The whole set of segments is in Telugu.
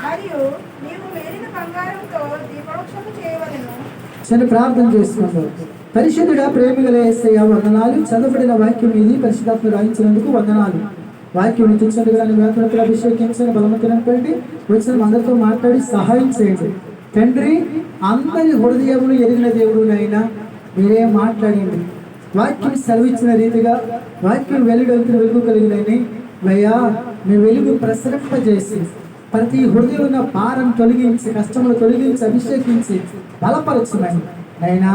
మరియు నీవు వేలిన బంగారంతో దీపవృక్షము చేయవలెను. సరే, ప్రార్థన చేసుకుందాం. పరిశుద్ధుడా, ప్రేమిగల యేసయ్య వందనాలు. చదవబడిన వాక్యం ఇది పరిశుద్ధాత్మ రాయించినందుకు వందనాలు. వాక్యం వినిపించండి, వేతనతో అభిషేకించండి, బలవంతులండి. వచ్చిన అందరితో మాట్లాడి సహాయం చేయండి తండ్రి. అందరి హృదయములు ఎరిగిన దేవుడునైనా మీరే మాట్లాడండి. వాక్యం సెలవిచ్చిన రీతిగా వాక్యం వెలుగంతున్న వెలుగు కలిగినని అయ్యా, మీ వెలుగు ప్రసరింపజేసి ప్రతి హృదయం ఉన్న భారం తొలగించి, కష్టములు తొలగించి, అభిషేకించి బలపరచమని అయినా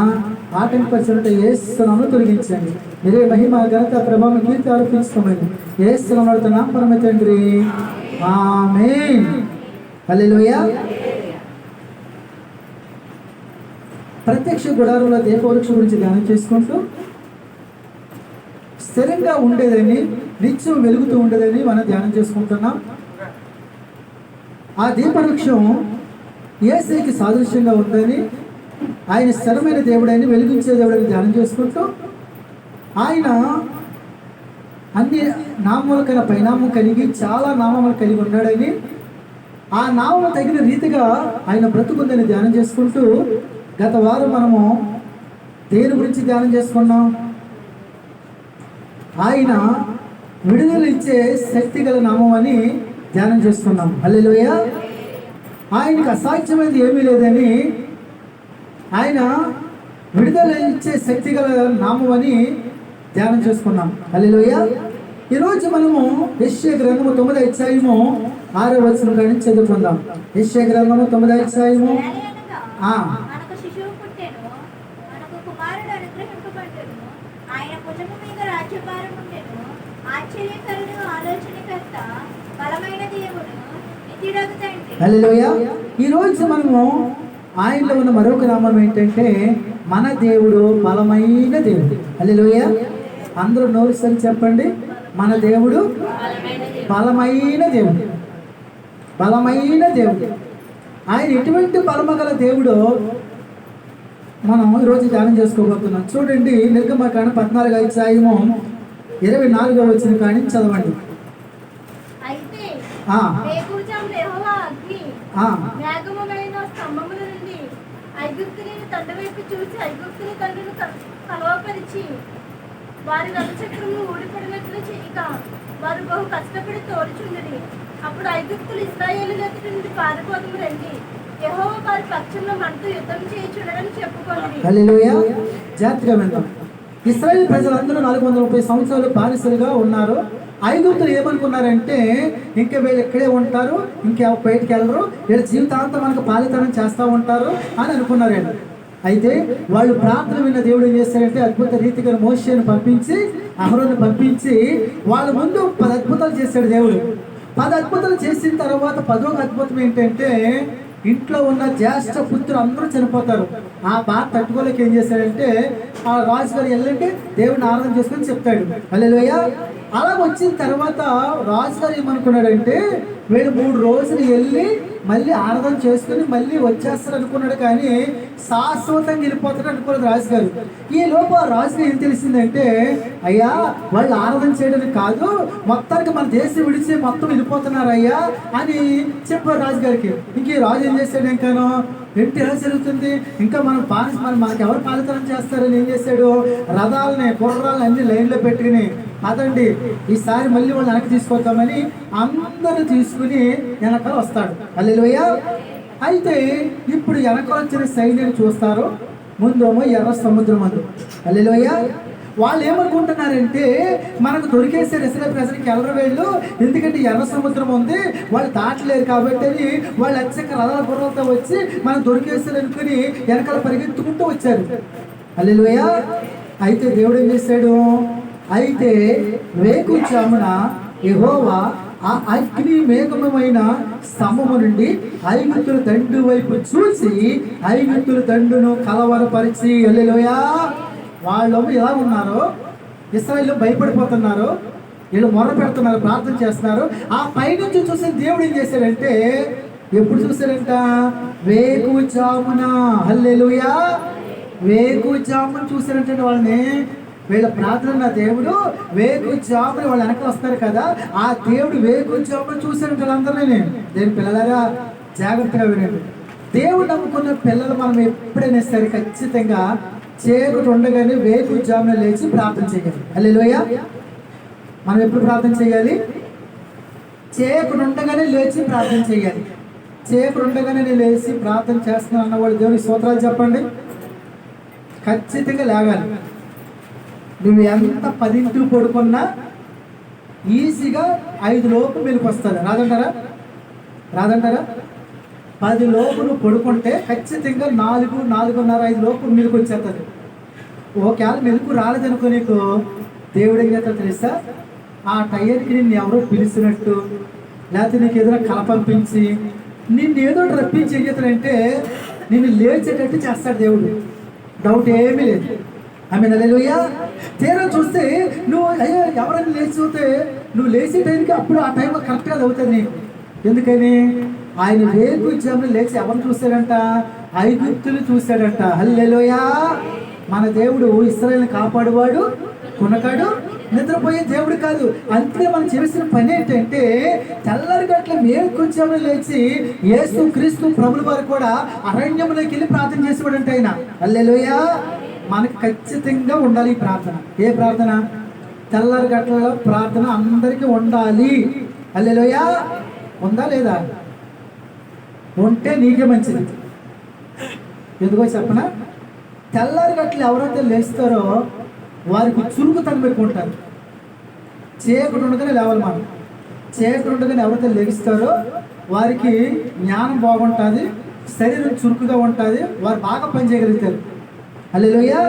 ఆటంకపరిచినట్టు యేసునామములో తొలగించండి. మీరే మహిమ ఘనత ప్రభావం కీర్తి ఆరోపించుకోమని యేసునామములో నామమున తండ్రి, ఆమేన్. హల్లెలూయా. ప్రత్యక్ష గుడారంలో దీపవృక్షం గురించి ధ్యానం చేసుకుంటూ స్థిరంగా ఉండేదని, నిత్యం వెలుగుతూ ఉండేదని మనం ధ్యానం చేసుకుంటున్నాం. ఆ దీపవృక్షం యేసుకి సాదృశ్యంగా ఉందని, ఆయన స్థిరమైన దేవుడని, వెలిగించే దేవుడని ధ్యానం చేసుకుంటూ ఆయన అన్ని నామముల కన్నా పైనామం కలిగి చాలా నామములు కలిగి ఉన్నాడని, ఆ నామము తగిన రీతిగా ఆయన బ్రతుకుందని ధ్యానం చేసుకుంటూ గత వారం మనము దేని గురించి ధ్యానం చేసుకున్నాం? ఆయన విడుదల ఇచ్చే శక్తి గల నామం అని ధ్యానం చేసుకున్నాం. హల్లెలూయా. ఆయనకు అసాధ్యమైనది ఏమీ లేదని, ఆయన విడుదల ఇచ్చే శక్తి గల నామం అని ధ్యానం చేసుకున్నాం. హల్లెలూయా. ఈరోజు మనము యెషయా గ్రంథము 9వ అధ్యాయము 6వ వచనం కాడి నుంచి చదువుకుందాం. యెషయా గ్రంథము 9వ అధ్యాయము మనకు శిశువు పుట్టెను, మనకు కుమారుడు అనుగ్రహింపబడెను, ఆయన భుజము మీద రాజ్యభారం ఉండెను. ఆశ్చర్యకరుడు, ఆలోచనకర్త, బలమైన దేవుడు, నిత్యుడగు తండ్రి. హల్లెలూయా. ఈ రోజు మనము ఆయనలో ఉన్న మరొక నామం ఏంటంటే మన దేవుడు బలమైన దేవుడు. హల్లెలూయా. అందరూ నోరు సరి చెప్పండి, మన దేవుడు బలమైన దేవుడు. బలమైన దేవుడు. ఆయన ఎటువంటి బలమగల దేవుడో మనం ఈరోజు ధ్యానం చేసుకోబోతున్నాం. చూడండి, నిర్గమకాండం 14వ అధ్యాయము 24వ వచనం కాడి నుంచి చదవండి. అయితే వేకువజామున యెహోవా అగ్ని మేఘములైన స్తంభముల నుండి ఐగుప్తుని తండ్రి వైపు చూసి ఐగుప్తుని తండ్రిని కలవపరిచి వారి నలుచక్రము ఊడిపడినట్లు చేయక వారు బహు కష్టపడి తోడుచుండిరి. అప్పుడు ఐగుప్తులు ఇశ్రాయేలు ఎదుటి నుండి పారిపోదుము రండి, యెహోవా వారి పక్షంలో మనతో యుద్ధం చేయుచున్నాడని చెప్పుకొనిరి. హల్లెలూయా. జాగ్రత్తగా విందాం. ఇశ్రాయేల్ ప్రజలందరూ 430 సంవత్సరాలు బానిసలుగా ఉన్నారు. ఐగుప్తులు ఏమనుకున్నారంటే ఇంకా వీళ్ళు ఇక్కడే ఉంటారు, ఇంకా బయటికి వెళ్ళరు, వీళ్ళ జీవితాంతం మనకు పాలితనం చేస్తూ ఉంటారు అని అనుకున్నారండి. అయితే వాళ్ళు ప్రార్థన విన్న దేవుడు ఏం చేశారంటే అద్భుత రీతిగా మోషేను పంపించి, అహరోను పంపించి వాళ్ళ ముందు 10 అద్భుతాలు చేశాడు దేవుడు. 10 అద్భుతాలు చేసిన తర్వాత 10వ అద్భుతం ఏంటంటే ఇంట్లో ఉన్న జ్యేష్ఠ పుత్రులు అందరూ చనిపోతారు. ఆ బాధ తట్టుకోలేక ఏం చేశాడంటే ఆ రాజుగారు వెళ్ళంటే దేవుడిని ఆరాధన చేసుకొని చెప్తాడు. హల్లెలూయా. అలా వచ్చిన తర్వాత రాజుగారు ఏమనుకున్నాడంటే వీళ్ళు 3 రోజులు వెళ్ళి మళ్ళీ ఆరాధన చేసుకుని మళ్ళీ వచ్చేస్తారు అనుకున్నాడు, కానీ శాశ్వతంగా వెళ్ళిపోతాడు అనుకున్నది రాజుగారు. ఈ లోపు ఆ రాజుగారు ఏం తెలిసిందంటే అయ్యా వాళ్ళు ఆరాధన చేయడానికి కాదు, మొత్తానికి మన దేశం విడిచి మొత్తం వెళ్ళిపోతున్నారు అయ్యా అని చెప్పారు రాజుగారికి. ఇంక ఈ రాజు ఏం చేశాడు, ఇంకాను ఏంటి ఎలా జరుగుతుంది, ఇంకా మనకి ఎవరు పాలితనం చేస్తారని ఏం చేశాడు, రథాలని గుర్రాలని అన్ని లైన్లో పెట్టుకుని అదండి ఈసారి మళ్ళీ వాళ్ళు వెనక్కి తీసుకొద్దామని అందరూ తీసుకుని వెనకాల వస్తాడు. హల్లెలూయా. అయితే ఇప్పుడు వెనకాల వచ్చిన సైన్యాన్ని చూస్తారు, ముందేమో ఎర్ర సముద్రం అందు. హల్లెలూయా. వాళ్ళు ఏమనుకుంటున్నారంటే మనకు దొరికేసారు ఇశ్రాయేలు ప్రజలకి వెళ్ళరు వీళ్ళు, ఎందుకంటే ఎర్ర సముద్రం ఉంది వాళ్ళు దాటలేరు కాబట్టి అని వాళ్ళు అచ్చక రథాల గుర్రాలతో వచ్చి మనం దొరికేసారు అనుకుని వెనకాల పరిగెత్తుకుంటూ వచ్చారు. హల్లెలూయా. అయితే దేవుడు ఏం చేశాడు, అయితే వేకువజామున యెహోవా ఆ అగ్ని మేఘమైన స్తంభము నుండి ఐగుప్తుల దండు వైపు చూసి ఐగుప్తుల దండును కలవరపరిచి. హల్లెలూయా. వాళ్ళు ఎలా ఉన్నారో ఇశ్రాయేలు భయపడిపోతున్నారు, వీళ్ళు మొర్ర పెడుతున్నారు, ప్రార్థన చేస్తున్నారు. ఆ పైనుంచి చూసిన దేవుడు ఏం చేశాడంటే ఎప్పుడు చూశాడంట, వేకువజామున. హల్లెలూయా. వేకువజామున చూశాడంటే వాళ్ళని, వీళ్ళ ప్రార్థన దేవుడు వేకువజామున వాళ్ళు వెనక వస్తారు కదా, ఆ దేవుడు వేకువజామున చూశాడంటే వాళ్ళందరినీ. దేని పిల్లలారా జాగ్రత్తగా వినండి. దేవుడు నమ్ముకున్న పిల్లలు మనం ఎప్పుడైనా సరే ఖచ్చితంగా చీకటి ఉండగానే వేకువజామున లేచి ప్రార్థన చేయాలి. హల్లెలూయా. మనం ఎప్పుడు ప్రార్థన చేయాలి? చీకటి ఉండగానే లేచి ప్రార్థన చేయాలి. చీకటి ఉండగానే నేను లేచి ప్రార్థన చేస్తున్నాను అన్నవాళ్ళు దేవునికి స్తోత్రాలు చెప్పండి. ఖచ్చితంగా లేగాలి. నువ్వు ఎంత 10 పడుకున్నా ఈజీగా 5 లోపు మెలకు వస్తుంది. రాదంటారా? 10 లోపు నువ్వు పడుకుంటే ఖచ్చితంగా 4, 4:30, 5 లోపు మెలకు వచ్చేస్తుంది. ఒకవేళ మెలకు రాలేదనుకో నీకు దేవుడు ఏం చేస్తాడు తెలుసా? ఆ టైర్కి నిన్ను ఎవరో పిలిచినట్టు, లేకపోతే నీకు ఏదైనా కల పంపించి నిన్ను ఏదో రప్పించి ఏం చేస్తాడంటే నిన్ను లేచేటట్టు చేస్తాడు దేవుడు. డౌట్ ఏమీ లేదు. ఆమె హల్లెలూయా. తీరా చూస్తే నువ్వు అయ్యో ఎవరైనా లేచి చూస్తే నువ్వు లేచే టైంకి అప్పుడు ఆ టైంలో కరెక్ట్గా అవుతుంది నీకు. ఎందుకని? ఆయన వేకువజామున లేచి ఎవరు చూశాడంట? ఐగుప్తులు చూశాడంట. హల్లెలూయా. మన దేవుడు ఇశ్రాయేలుని కాపాడువాడు, కునకాడు, నిద్రపోయే దేవుడు కాదు. అందుకే మనం చేసిన పని ఏంటంటే తెల్లరి గట్ల వేకువజామున లేచి యేసు క్రీస్తు ప్రభుల వారు కూడా అరణ్యంలోకి వెళ్ళి ప్రార్థన చేసేవాడంట ఆయన. హల్లెలూయా. మనకు ఖచ్చితంగా ఉండాలి ఈ ప్రార్థన. ఏ ప్రార్థన? తెల్లరి గట్ల ప్రార్థన అందరికీ ఉండాలి. హల్లెలూయా. ఉందా లేదా? ఉంటే నీకే మంచిది. ఎందుకో చెప్పనా? తెల్లారి గట్ల ఎవరైతే లేస్తారో వారికి చురుకుతనం పెట్టుకుంటారు. చీకటి ఉండగానే లేవాలి మనం. చీకటి ఉండగానే ఎవరైతే లెగిస్తారో వారికి జ్ఞానం బాగుంటుంది, శరీరం చురుకుగా ఉంటుంది, వారు బాగా పనిచేయగలుగుతారు. హల్లెలూయా.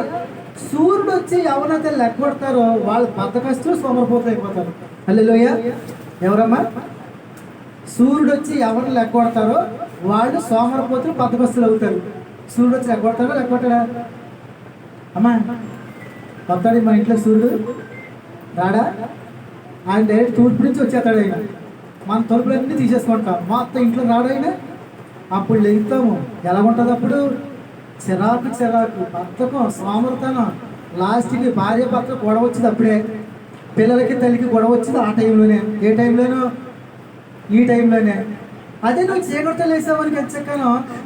సూర్యుడు వచ్చి ఎవరైతే లెక్కబడతారో వాళ్ళు బద్ధకస్తులు, సోమరిపోతులు అయిపోతారు. హల్లెలూయా. ఎవరమ్మా? సూర్యుడు వచ్చి ఎవరిని లెక్కబడతారో వాళ్ళు సోమరిపోతులు, బద్ధకస్తులు అవుతారు. సూర్యుడు వచ్చి లెక్కబడతాడా? అమ్మా వస్తాడు మన ఇంట్లో సూర్యుడు? రాడా? ఆయన డైరెక్ట్ తూర్పు నుంచి వచ్చేస్తాడు. ఆయన మన తలుపులన్నీ తీసేసుకుంటాం, మొత్తం ఇంట్లో రాడైనా. అప్పుడు లెగుతాము. ఎలా ఉంటుంది అప్పుడు? చిరాకు, బద్ధకం, సోమరితనం. లాస్ట్కి భార్య భర్త గొడవ వచ్చింది అప్పుడే. పిల్లలకి తల్లికి గొడవ వచ్చింది ఆ టైంలోనే. ఏ టైంలోనూ? ఈ టైంలోనే. అదే నువ్వు చీకటితో లేసావని ఖచ్చితంగా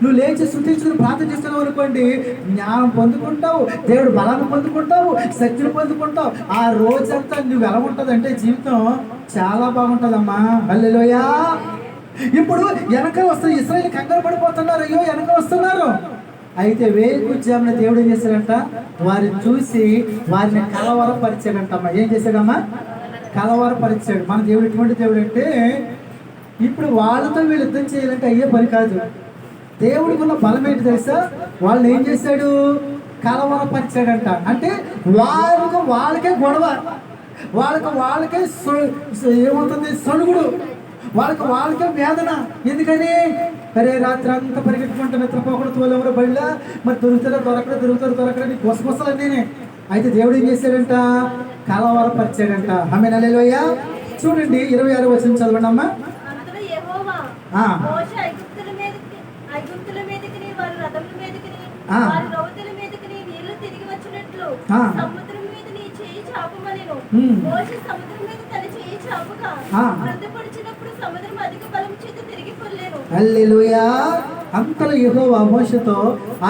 నువ్వు లేచి స్తుతించుకుని ప్రార్థన చేస్తున్నావు అనుకోండి, జ్ఞానం పొందుకుంటావు, దేవుడు బలాన్ని పొందుకుంటావు, శక్తిని పొందుకుంటావు. ఆ రోజంతా నువ్వు ఎలా ఉంటుంది అంటే జీవితం చాలా బాగుంటుందమ్మా. హల్లెలూయా. ఇప్పుడు వెనక వస్తారు, ఇశ్రాయేలు కంగారు పడిపోతున్నారు. అయ్యో వెనక వస్తున్నారు. అయితే వేకువజామున దేవుడు ఏం చేశాడంట? వారిని చూసి వారిని కలవరపరిచాడంటమ్మా. ఏం చేశాడమ్మా? కలవరపరిచాడు. మన దేవుడు ఎటువంటి దేవుడు అంటే ఇప్పుడు వాళ్ళతో వీళ్ళు యుద్ధం చేయాలంటే అయ్యే పని కాదు. దేవుడికి ఉన్న బలం ఏంటి తెలుసా? వాళ్ళని ఏం చేశాడు? కలవరపరిచాడంట. అంటే వాళ్ళకే గొడవ, వాళ్ళకే ఏమవుతుంది? సొడుగుడు, వాళ్ళకే వేదన. ఎందుకని? అరే రాత్రి అంతా పరిగెట్టుకుంటా నిద్రపోకుండా తోలెవరో బళ్ళ మరి దొరుకుతారని గుసగుసలన్నీ. అయితే దేవుడు ఏం చేశాడంట? కలవరపరిచాడంట. ఆమె హల్లెలూయా. చూడండి 26వ వచనం చదవండి అమ్మా. మోషే ఐగుప్తుల మీదకి వారి రథముల మీదకి వారి రౌతుల మీదకి నీళ్లు తిరిగి వచ్చినట్లు సముద్రం మీద నీ చేయి చాపమనెను. మోషే సముద్రం మీద తన చేయి చాపగా వృద్ధపడిచినప్పుడు సముద్రం అధిక బలం చేత తిరిగి పొర్లేను. హల్లెలూయా. అంతలో యెహోవా మోషేతో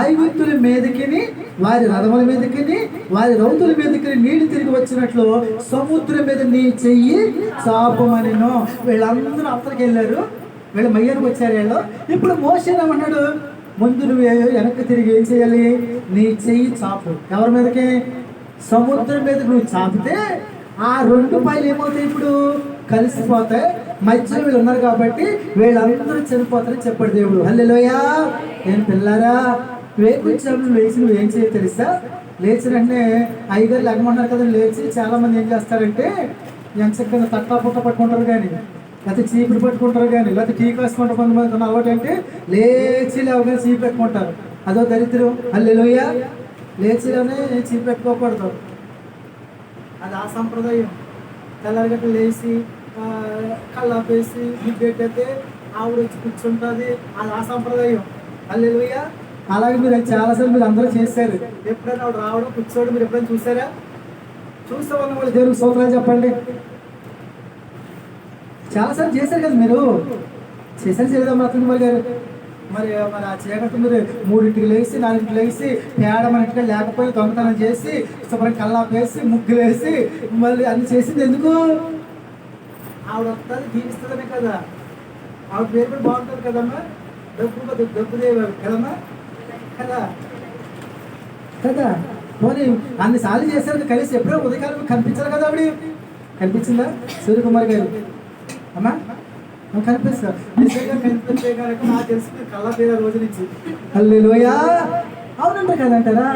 ఐగుప్తుల మీదకి వారి రథముల మీదకి వారి రౌతుల మీదకి నీళ్లు తిరిగి వచ్చినట్లు సముద్రం మీద నీ చెయ్యి చాపమనెను. వీళ్ళందరూ అవతలకి వెళ్ళారు, వీళ్ళు మయ్యానికి వచ్చారు. వీళ్ళు ఇప్పుడు మోషే ఏమన్నాడు? ముందు నువ్వు వెనక్కి తిరిగి ఏం చేయాలి? నీ చెయ్యి చాపు. ఎవరి మీదకి? సముద్రం మీద నువ్వు చాపితే ఆ 2 పాయలు ఏమవుతాయి? ఇప్పుడు కలిసిపోతాయి. మధ్యలో వీళ్ళు ఉన్నారు కాబట్టి వీళ్ళందరూ చనిపోతారని చెప్పాడు దేవుడు. హల్లెలూయా. ఏం పిల్లారా, వేకువజామున లేచి నువ్వు ఏం చేయాలి తెలుసా? లేచినంటే అయ్యగారు లెగమన్నారు కదా, లేచి చాలా మంది ఏం చేస్తారంటే ఎంచక్కగా తట్టా పుట్ట పట్టుకుంటారు, కానీ లేకపోతే చీపురు పట్టుకుంటారు, కానీ లేకపోతే టీ కాసుకుంటారు. కొంతమంది ఉన్న అలవాటు అంటే లేచి లేవగానే చీపు పెట్టుకుంటారు. అదో దరిద్రం. హల్లెలూయా. లేచిలోనే చీపు పెట్టుకోకూడదు, అది ఆ సంప్రదాయం. తెల్లరిగట్టు లేచి కళ్ళాపేసి పెట్టయితే ఆవిడ వచ్చి కూర్చుంటుంది, అది ఆ సంప్రదాయం. హల్లెలూయా. అలాగే మీరు చాలాసార్లు మీరు అందరూ చేశారు. ఎప్పుడైనా ఆవిడ రావడం కూర్చోవడం మీరు ఎప్పుడైనా చూసారా? చూస్తామన్న వాళ్ళు దేవుడికి స్తోత్రాలు చెప్పండి. చాలాసార్లు చేశారు కదా మీరు. చేశారు చేయలేదమ్మా రత్న కుమార్ గారు? మరి మరి ఆ చీకటి మీరు 3ంటికి లేచి 4ంటికి లేచి పేడ మన ఇంటికి లేకపోయి దొంగతనం చేసి శుభ్రం కల్లాపు వేసి ముగ్గులు వేసి మళ్ళీ అన్ని చేసింది ఎందుకు? ఆవిడ వస్తుంది దీవిస్తుందనే కదా. ఆవిడ పేరు కూడా బాగుంటుంది కదమ్మా, డబ్బుదేవి కదమ్మా కదా కదా. పోనీ అన్నిసార్లు చేశారు కలిసి ఎప్పుడో ఉదయకాలం కనిపించారు కదా ఆవిడ. కనిపించిందా సూర్యకుమార్ గారు? అమ్మా కనిపిస్తా నిజంగా కనిపించే కనుక నాకు తెలిసి మీరు కళ్ళ పేరు రోజు నుంచి హల్లెలూయా అవునంట కదంటారా?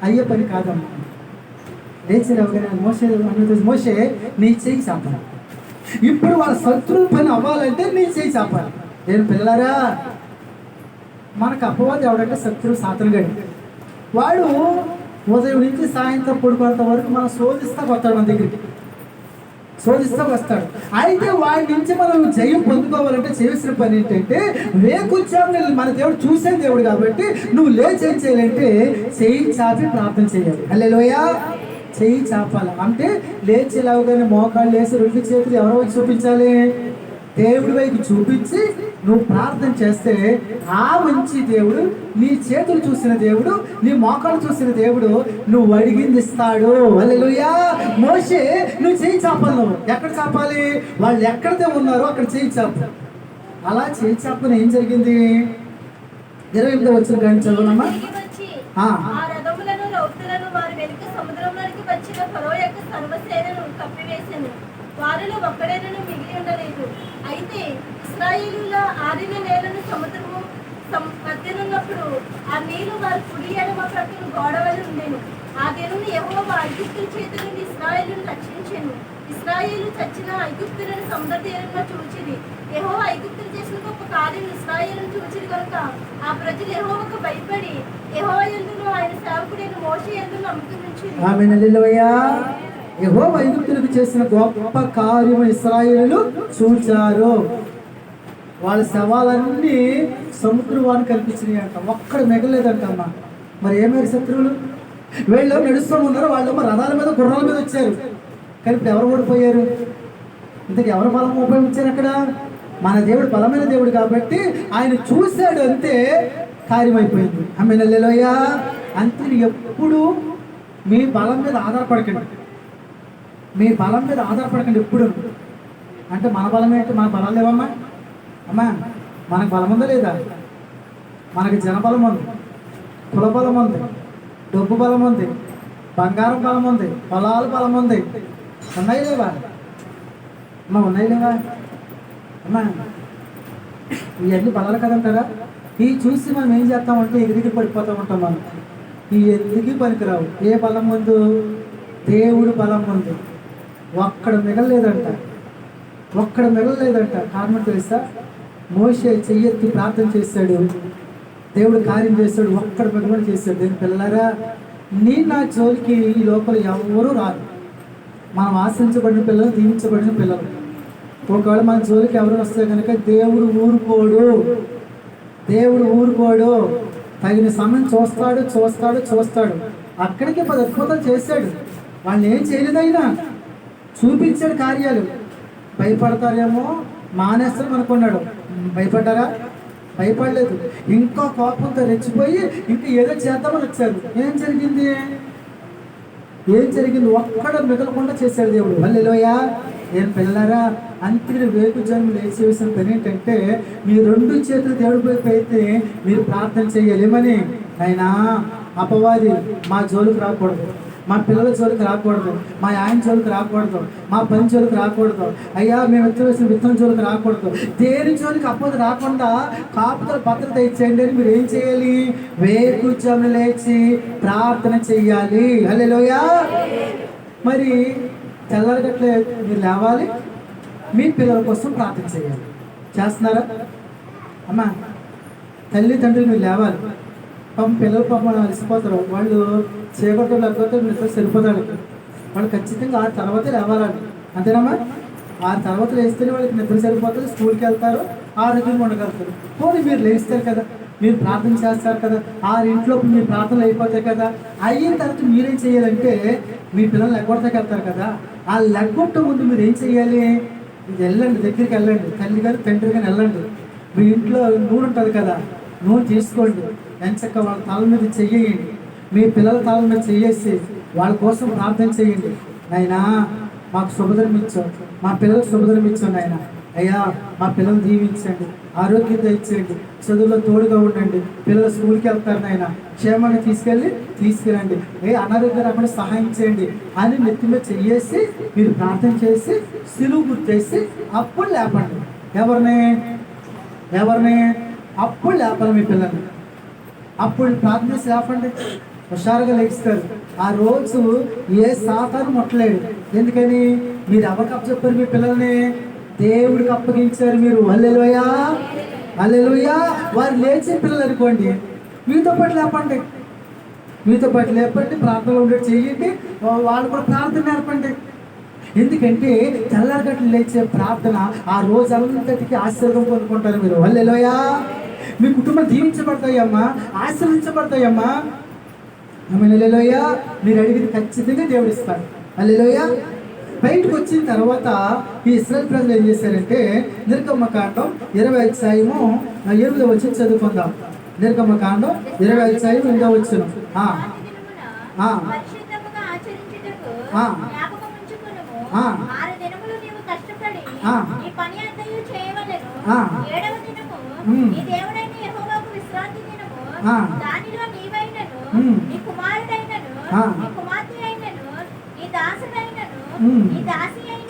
అయ్యే పని కాదమ్మా. లేచి మోషే నీ చేయి చాపాలి. ఇప్పుడు వాళ్ళ శత్రువు పని అవ్వాలంటే నీ చేయి చాపాలి. నేను పిల్లలారా, మనకు అపవాది ఎవడంటే శత్రువు సాతనగాడు. వాడు ఉదయం నుంచి సాయంత్రం పడుకునేంత వరకు మనం శోధిస్తా వస్తాడు, మన దగ్గరికి శోధిస్తా వస్తాడు. అయితే వాడి నుంచి మనం జయం పొందుకోవాలంటే చేసిన పని ఏంటంటే వేకుచ్చాము. మన దేవుడు చూసే దేవుడు కాబట్టి నువ్వు లేచి ఏం చేయాలంటే చేయి చాపి ప్రార్థన చేయాలి. హల్లెలూయా. చేయి చాపాలి అంటే లేచి లేవగానే మోకాళ్ళు వేసి 2 చేతులు ఎవరో వైపు చూపించాలి? దేవుడి వైపు చూపించి నువ్వు ప్రార్థన చేస్తే ఆ మంచి దేవుడు, నీ చేతులు చూసిన దేవుడు, నీ మోకాలు చూసిన దేవుడు నువ్వు అడిగింది ఇస్తాడు. హల్లెలూయా. మోషే నువ్వు చేయి చాపాలి. నువ్వు ఎక్కడ చాపాలి? వాళ్ళు ఎక్కడైతే ఉన్నారో అక్కడ చేయి చాపు. అలా చేయి చాపని ఏం జరిగింది? 28వ వచనం కానీ చదవనమ్మా. వారిలో ఒక్కడైనను మిగిలి ఉండలేదు. అయితే ఇశ్రాయేలీయుల ఆరిన నేలను సముద్రము మధ్యనున్నప్పుడు ఆ నీళ్లు వారి కుడి ఎడమ ప్రక్కన గోడవలి ఉండేను. ఆ దినమున యెహోవా ఐగుప్తుల చేతి నుండి ఇశ్రాయేలును రక్షించెను. ఇశ్రాయేలు చచ్చిన ఐగుప్తులను సముద్ర తీరంలో చూచిరి. యెహోవా ఐగుప్తులు చేసిన గొప్ప కార్యం ఇశ్రాయేలును చూచిరి కనుక ఆ ప్రజలు యెహోవాకు భయపడి యెహోవా యందును ఆయన సేవకుడైన మోషే యందు నమ్మకం ఉంచిరి. ఆమేన్. హల్లెలూయా. యెహోవా ఐగుప్తులకు చేసిన గొప్ప కార్యము ఇశ్రాయేలీయులు చూచారు. వాళ్ళ శవాలన్నీ సముద్రం వారిని కల్పించినాయి అంట. ఒక్కడ మిగలేదంటమ్మా. మరి ఏమైనా శత్రువులు? వీళ్ళు నడుస్తూ ఉన్నారు, వాళ్ళేమో రథాల మీద గుర్రాల మీద వచ్చారు. కానీ ఇప్పుడు ఎవరు ఓడిపోయారు? ఇంతకు ఎవరు బలం ఉపయోగించారు అక్కడ? మన దేవుడు బలమైన దేవుడు కాబట్టి ఆయన చూశాడు, అంతే కార్యమైపోయింది. ఆమేన్. హల్లెలూయా. అంతే. ఎప్పుడు మీ బలం మీద ఆధారపడకండి, మీ బలం మీద ఆధారపడకండి ఎప్పుడు. అంటే మన బలం ఏంటి? మన బలాలు లేవమ్మా. అమ్మా మనకు బలం ఉందా లేదా? మనకి జనబలం ఉంది, కుల బలం ఉంది, డబ్బు బలం ఉంది, బంగారం బలం ఉంది, పొలాల బలం ఉంది. ఉన్నాయి లేవా అమ్మా? ఉన్నాయి లేవా అమ్మా? ఇవన్నీ బలాలు కదంటారా? ఇవి చూసి మనం ఏం చేస్తామంటే ఎగిరికి పడిపోతూ ఉంటాం. మనం ఈ ఎందుకు పనికిరావు. ఏ బలం ముందు? దేవుడు బలం ఉంది. ఒక్కడ మిగలలేదంట, ఒక్కడ మిగలలేదంట. కారణం తెలుసా? మోషే చెయ్యెత్తి ప్రార్థన చేశాడు, దేవుడు కార్యం చేశాడు, ఒక్కడ మిగలని చేశాడు. నేను పిల్లలారా, నా జోలికి ఈ లోపల ఎవరు రారు. మనం ఆశించబడిన పిల్లలు, దీవించబడిన పిల్లలు. ఒకవేళ మన జోలికి ఎవరు వస్తే కనుక దేవుడు ఊరుకోడు, దేవుడు ఊరుకోడు. తగిన సమయం చూస్తాడు చూస్తాడు చూస్తాడు. అక్కడికి 10 అద్భుతాలు చేశాడు. వాళ్ళని ఏం చేయలేదైనా చూపించాడు కార్యాలు. భయపడతారేమో మానేస్తారు అనుకున్నాడు. భయపడ్డారా? భయపడలేదు. ఇంకా కోపంతో రెచ్చిపోయి ఇంకా ఏదో చేద్దామని వచ్చారు. ఏం జరిగింది? ఒక్కడ మిగలకుండా చేశాడు దేవుడు. హల్లెలూయా. ఏం పిల్లలారా, అంతే వేకుజాము లేచి వేసిన పని ఏంటంటే మీ 2 చేతులు దేవుడి వైపు అయితే మీరు ప్రార్థన చేయాలి. ఏమని? అయినా అపవాది మా జోలికి రాకూడదు, మా పిల్లల జోలికి రాకూడదు, మా ఆయన జోలికి రాకూడదు, మా పని జోలికి రాకూడదు, అయ్యా మేము ఎత్తువేసిన విత్తనం జోలికి రాకూడదు. దేని జోలికి అపోది రాకుండా కాపుదల భద్రత ఇచ్చేయండి అని మీరు ఏం చేయాలి? వేకుజాము లేచి ప్రార్థన చెయ్యాలి. హల్లెలూయా. మరి తెల్లరగట్లే మీరు లేవాలి, మీ పిల్లల కోసం ప్రార్థన చేయాలి. చేస్తున్నారా అమ్మా? తల్లిదండ్రులు మీరు లేవాలి. పాపం పిల్లలు పాపం అలసిపోతారు. వాళ్ళు చీకట్లో లేకపోతే నిద్ర సరిపోతాడు. వాళ్ళు ఖచ్చితంగా 6 తర్వాతే లేవాలండి. అంతేనమ్మా? 6 తర్వాత లేస్తేనే వాళ్ళకి నిద్ర సరిపోతుంది, స్కూల్కి వెళ్తారు, ఆరోగ్యంగా ఉండగలుగుతారు. పోనీ మీరు లేస్తారు కదా, మీరు ప్రార్థన చేస్తారు కదా, 6 ఇంట్లో మీ ప్రార్థనలు అయిపోతాయి కదా. అయిన తర్వాత మీరేం చేయాలంటే మీ పిల్లలు లెగ్గొడతాకి వెళ్తారు కదా, ఆ లెగ్గొట్ట ముందు మీరు ఏం చేయాలి? వెళ్ళండి, దగ్గరికి వెళ్ళండి, తల్లి గారు తండ్రి గారు వెళ్ళండి, మీ ఇంట్లో నూనె ఉంటుంది కదా, నూనె తీసుకోండి, ఎంచక్క వాళ్ళ తల మీద చెయ్యండి, మీ పిల్లల తల మీద చెయ్యేసి వాళ్ళ కోసం ప్రార్థన చేయండి. నాయనా మాకు శుభదనం ఇచ్చావు, మా పిల్లలకు శుభదనం ఇచ్చావు నాయన. అయ్యా మా పిల్లలు దీవించండి, ఆరోగ్యం ఇచ్చేయండి, చదువులో తోడుగా ఉండండి, పిల్లలు స్కూల్కి వెళ్తారు నాయన, క్షేమంగా తీసుకురండి, అనారోగ్యం రాకుండా సహాయం చేయండి అని నెత్తి మీద చెయ్యేసి మీరు ప్రార్థన చేసి సిలువు గుర్తేసి అప్పుడు లేపండి. ఎవరిని అప్పుడు లేపాలి మీ పిల్లల్ని. అప్పుడు ప్రార్థన చేసి లేపండి, హుషారుగా లెగిస్తారు. ఆ రోజు ఏ సాతాను ముట్టలేడు. ఎందుకని? మీరు ఎవరికి అప్పచెప్పారు? మీ పిల్లల్ని దేవుడికి అప్పగించారు మీరు. హల్లెలూయా, హల్లెలూయా. వారు లేచే పిల్లలు అనుకోండి, మీతో పాటు లేపండి, ప్రార్థనలో ఉండేది చేయండి, వాళ్ళు కూడా ప్రార్థన నేర్పండి. ఎందుకంటే తెల్లారగట్లు లేచే ప్రార్థన ఆ రోజు అంతటికి ఆశీర్వాదం పొందుకుంటారు మీరు. హల్లెలూయా. మీ కుటుంబం దీవించబడతాయమ్మా, ఆశీర్వదించబడతాయమ్మా. హల్లెలూయా. మీరు అడిగింది ఖచ్చితంగా దేవుడు ఇస్తాడు. హల్లెలూయా. బయటకు వచ్చిన తర్వాత ఈ ఇశ్రాయేలు ప్రజలు ఏం చేశారంటే, నిర్గమకాండం 20:8 చదువుకుందాం. నిర్గమకాండం 20:8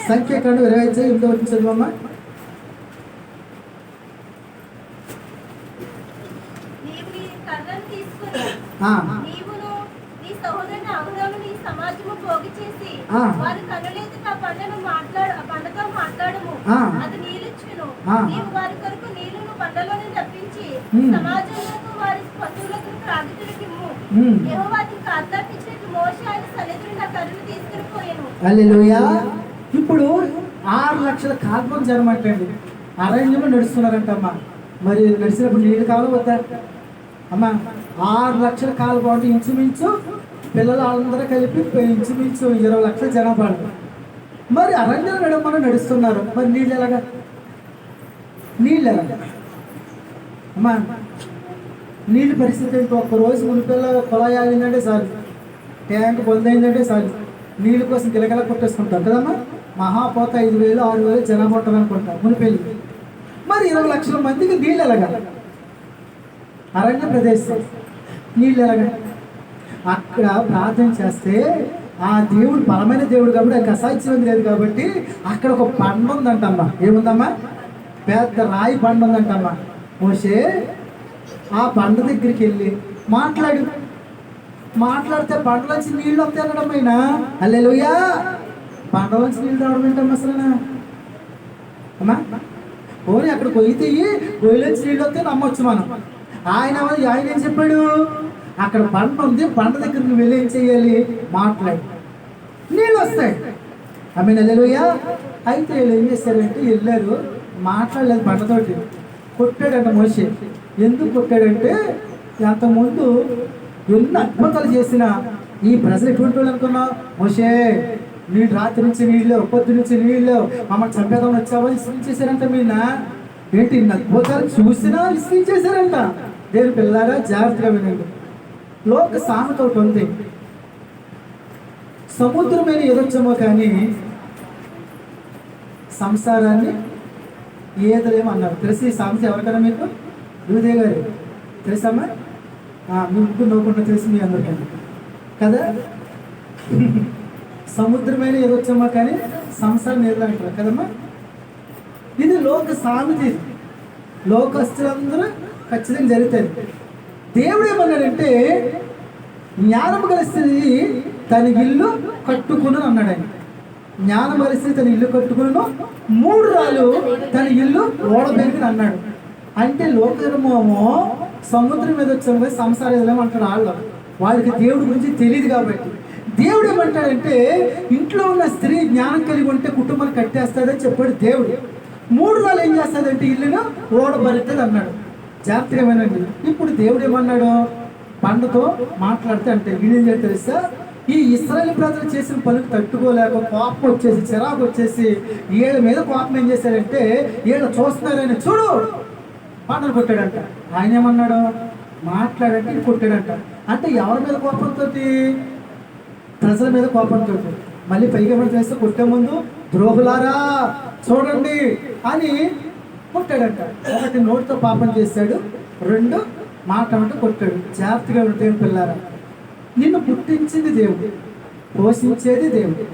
సంఖ్యాకాండం 20:8 చదువమ్మా. హల్లెలూయా. ఇప్పుడు 6 లక్షల కాల్పం జరమంటండి అరణ్యంలో నడుస్తున్నారంటమ్మా. మరి నడిచినప్పుడు నీళ్ళు కావాలి వద్దా అమ్మా? 6 లక్షల కాల్పం అంటే ఇంచుమించు పిల్లలు అందరూ కలిపి ఇంచుమించు 20 లక్షల జనాభా. మరి అరణ్యం నడమని నడుస్తున్నారు, మరి నీళ్ళు ఎలాగా అమ్మా? నీళ్ళు పరిస్థితి ఏంటి? ఒక్కరోజు మునిపిల్ల కుళాయి ఆగిందంటే చాలు, ట్యాంక్ బంద్ అయిందంటే చాలు, నీళ్ళ కోసం గిలగల కొట్టేసుకుంటారు కదమ్మా. మహాపోత 5,000 6,000 జనాభా ఉంటారు అనుకుంటారు మునిపెళ్ళి. మరి 20 లక్షల మందికి నీళ్ళు ఎలాగా? అరణ్య ప్రదేశం నీళ్ళు ఎలాగా? అక్కడ ప్రార్థన చేస్తే ఆ దేవుడు బలమైన దేవుడు కాబట్టి, ఆయనకు అసాధ్యం లేదు కాబట్టి అక్కడ ఒక బండ ఉందంటమ్మా. ఏముందమ్మా? పెద్ద రాయి బండ ఉందంటమ్మా. మోషే ఆ బండ దగ్గరికి వెళ్ళి మాట్లాడితే బండలోంచి నీళ్ళు వస్తాయి అనడమైనా. హల్లెలూయా. బండలోంచి నీళ్ళు రావడం ఏంటమ్మా అసలు అమ్మా? పోనీ అక్కడ పొయ్యి పొయ్యిలోంచి నీళ్ళు వస్తే నమ్మొచ్చు మనం. ఆయన ఏం చెప్పాడు? అక్కడ బండ ఉంది, బండ దగ్గర నువ్వు వెళ్ళి ఏం చేయాలి? మాట్లాడి నీళ్ళు వస్తాయి. ఆమె హల్లెలూయా. అయితే వీళ్ళు ఏం చేశారంటే వెళ్ళారు, మాట్లాడలేదు, బండతోటి కొట్టాడంట మోషే. ఎందుకు కొట్టాడంటే అంతకుముందు ఎన్ని అద్భుతాలు చేసిన ఈ ప్రజలు ఎటువంటి వాళ్ళు అనుకున్నావు? మోషే నీళ్ళు రాత్రి నుంచి నీళ్ళు, పొద్దు నుంచి నీళ్ళు, మమ్మల్ని చంపేదామని వచ్చావో ఇసుకించేశారంట. మీన ఏంటి ఇన్ని అద్భుతాలు చూసినా ఇసుకించేశారంట. దేవుని పిల్లారా జాగ్రత్తగా వినండి. లోక సామెత ఒకటి ఉంది, సముద్రమైన ఎదొచ్చమో కానీ సంసారాన్ని ఏదలేమన్నారు. తెలిసి ఈ సామెత ఎవరికైనా మీకు? యువదేవ్ గారు తెలుసమ్మా? మీ ముగ్గురు నవ్వుకుంటూ తెలిసి మీ అందరికీ కదా. సముద్రమైన ఏదొచ్చమ్మా కానీ సంసారం ఏదంటారు కదమ్మా. ఇది లోక సామెత. లోకస్తులందరూ ఖచ్చితంగా జరుగుతుంది. దేవుడు ఏమన్నాడంటే, జ్ఞానం కలిసి తన ఇల్లు కట్టుకును అన్నాడు. ఆయన జ్ఞానం కలిసి తన ఇల్లు కట్టుకును, 3 రాళ్ళు తన ఇల్లు ఓడబెరిగిన అన్నాడు. అంటే లోకమేమో సముద్రం మీద వచ్చాము సంసారం ఏమంటాడు వాళ్ళకి దేవుడి గురించి తెలియదు. కాబట్టి దేవుడు ఏమంటాడంటే, ఇంట్లో ఉన్న స్త్రీ జ్ఞానం కలిగి ఉంటే కుటుంబాన్ని కట్టేస్తాడని చెప్పాడు దేవుడు. 3 రాళ్ళు ఏం చేస్తాడంటే ఇల్లును ఓడబెరుతుంది అన్నాడు. జాగ్రత్తగా ఏమనండి. ఇప్పుడు దేవుడు ఏమన్నాడు? బండతో మాట్లాడితే అంటే వీడేం తెలుసా? ఈ ఇశ్రాయేలు ప్రజలు చేసిన పనులు తట్టుకోలేక కోపం వచ్చేసి, చిరాకు వచ్చేసి వీళ్ళ మీద కోపం ఏం చేశారంటే, వీళ్ళు చూస్తున్నారని చూడు పాటలు కొట్టాడంట. ఆయన ఏమన్నాడు? మాట్లాడంటే ఈయన కొట్టాడంట. అంటే ఎవరి మీద కోపంతో? ప్రజల మీద కోపంతో. మళ్ళీ పైగా ఏమైనా చేస్తే కొట్టే ముందు ద్రోహులారా చూడండి అని కొట్టాడంట. ఒకటి నోటితో పాపం చేశాడు, రెండు మాట అంటే కొట్టాడు. జాగ్రత్తగా ఉంటే పిల్లారా, నిన్ను పుట్టించింది దేవుడు, పోషించేది దేవుడు,